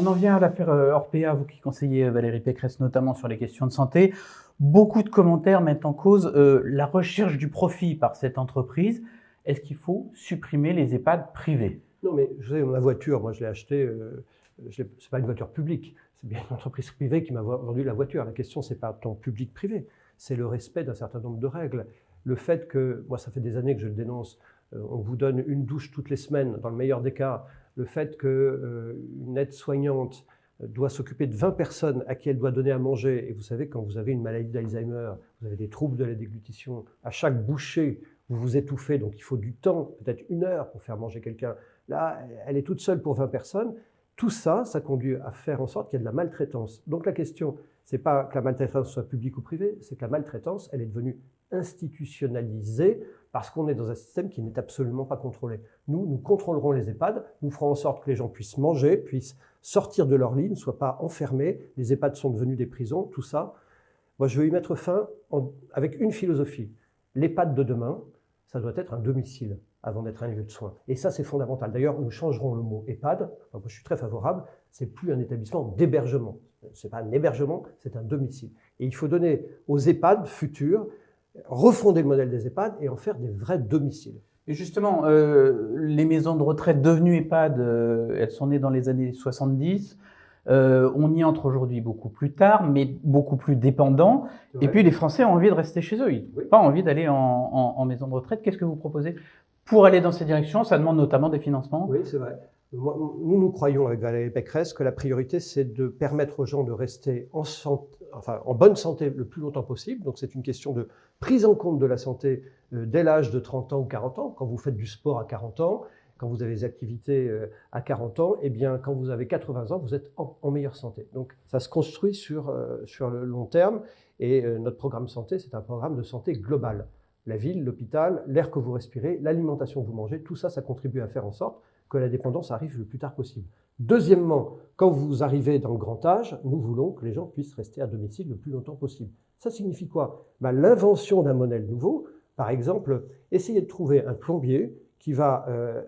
On en vient à l'affaire Orpea, vous qui conseillez Valérie Pécresse notamment sur les questions de santé. Beaucoup de commentaires mettent en cause la recherche du profit par cette entreprise. Est-ce qu'il faut supprimer les EHPAD privés? Non, mais je sais, ma voiture, moi je l'ai achetée, c'est pas une voiture publique, c'est bien une entreprise privée qui m'a vendu la voiture. La question, c'est pas tant public-privé, c'est le respect d'un certain nombre de règles. Le fait que, moi ça fait des années que je le dénonce, on vous donne une douche toutes les semaines, dans le meilleur des cas, le fait qu'une aide-soignante doit s'occuper de 20 personnes à qui elle doit donner à manger, et vous savez, quand vous avez une maladie d'Alzheimer, vous avez des troubles de la déglutition, à chaque bouchée, vous vous étouffez, donc il faut du temps, peut-être 1 heure pour faire manger quelqu'un. Là, elle est toute seule pour 20 personnes. Tout ça, ça conduit à faire en sorte qu'il y ait de la maltraitance. Donc la question, c'est pas que la maltraitance soit publique ou privée, c'est que la maltraitance, elle est devenue institutionnalisée parce qu'on est dans un système qui n'est absolument pas contrôlé. Nous contrôlerons les EHPAD, nous ferons en sorte que les gens puissent manger, puissent sortir de leur lit, ne soient pas enfermés. Les EHPAD sont devenus des prisons, tout ça. Moi, je veux y mettre fin avec une philosophie. L'EHPAD de demain, ça doit être un domicile avant d'être un lieu de soins. Et ça, c'est fondamental. D'ailleurs, nous changerons le mot EHPAD. Enfin, moi, je suis très favorable. C'est plus un établissement d'hébergement. C'est pas un hébergement, c'est un domicile. Et il faut donner aux EHPAD futurs, refonder le modèle des EHPAD et en faire des vrais domiciles. Et justement, les maisons de retraite devenues EHPAD, elles sont nées dans les années 70. On y entre aujourd'hui beaucoup plus tard, mais beaucoup plus dépendant. Et puis les Français ont envie de rester chez eux. Ils n'ont pas envie d'aller en maison de retraite. Qu'est-ce que vous proposez pour aller dans ces directions? Ça demande notamment des financements. Oui, c'est vrai. Nous croyons avec Valérie Pécresse que la priorité, c'est de permettre aux gens de rester en bonne santé le plus longtemps possible. Donc c'est une question de prise en compte de la santé dès l'âge de 30 ans ou 40 ans. Quand vous faites du sport à 40 ans, quand vous avez des activités à 40 ans, eh bien, quand vous avez 80 ans, vous êtes en meilleure santé. Donc ça se construit sur le long terme. Et notre programme santé, c'est un programme de santé global. La ville, l'hôpital, l'air que vous respirez, l'alimentation que vous mangez, tout ça, ça contribue à faire en sorte que la dépendance arrive le plus tard possible. Deuxièmement, quand vous arrivez dans le grand âge, nous voulons que les gens puissent rester à domicile le plus longtemps possible. Ça signifie quoi? L'invention d'un modèle nouveau, par exemple, essayez de trouver un plombier qui va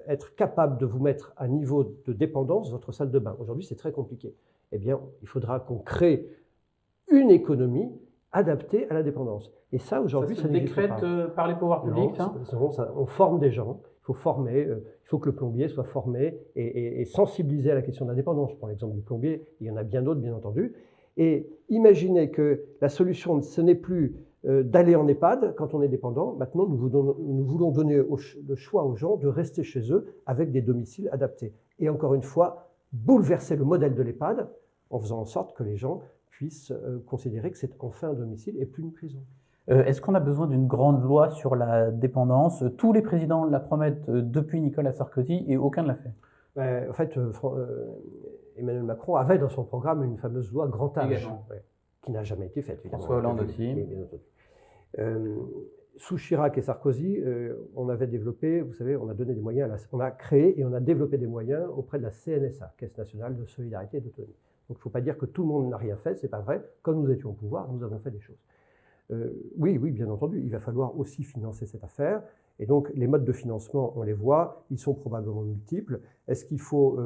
être capable de vous mettre à niveau de dépendance votre salle de bain. Aujourd'hui, c'est très compliqué. Eh bien, il faudra qu'on crée une économie adaptée à la dépendance. Et ça, aujourd'hui, ça n'existe pas. Ça se décrète par les pouvoirs publics, ça ? On forme des gens. Il faut former, il faut que le plombier soit formé et sensibilisé à la question de la dépendance. Je prends l'exemple du plombier, il y en a bien d'autres, bien entendu. Et imaginez que la solution, ce n'est plus d'aller en EHPAD quand on est dépendant. Maintenant, nous voulons donner le choix aux gens de rester chez eux avec des domiciles adaptés. Et encore une fois, bouleverser le modèle de l'EHPAD en faisant en sorte que les gens puissent considérer que c'est enfin un domicile et plus une prison. Est-ce qu'on a besoin d'une grande loi sur la dépendance? Tous les présidents la promettent depuis Nicolas Sarkozy et aucun ne l'a fait. En fait, Emmanuel Macron avait dans son programme une fameuse loi grand âge, qui n'a jamais été faite. François Hollande aussi. Sous Chirac et Sarkozy, on avait développé, vous savez, on a donné des moyens, on a créé et on a développé des moyens auprès de la CNSA, Caisse nationale de solidarité et d'autonomie. Donc il ne faut pas dire que tout le monde n'a rien fait, c'est pas vrai. Quand nous étions au pouvoir, nous avons fait des choses. Oui, bien entendu, il va falloir aussi financer cette affaire. Et donc, les modes de financement, on les voit, ils sont probablement multiples. Est-ce qu'il faut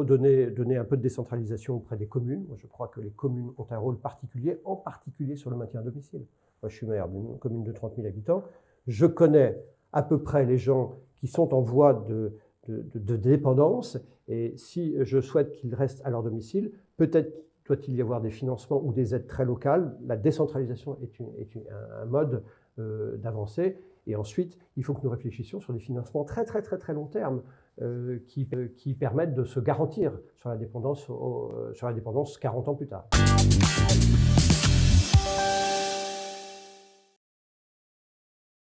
donner un peu de décentralisation auprès des communes? Moi, je crois que les communes ont un rôle particulier, en particulier sur le maintien à domicile. Moi, je suis maire d'une commune de 30 000 habitants. Je connais à peu près les gens qui sont en voie de dépendance. Et si je souhaite qu'ils restent à leur domicile, peut-être doit-il y avoir des financements ou des aides très locales. La décentralisation est un mode d'avancée. Et ensuite, il faut que nous réfléchissions sur des financements très long terme qui permettent de se garantir sur la dépendance 40 ans plus tard.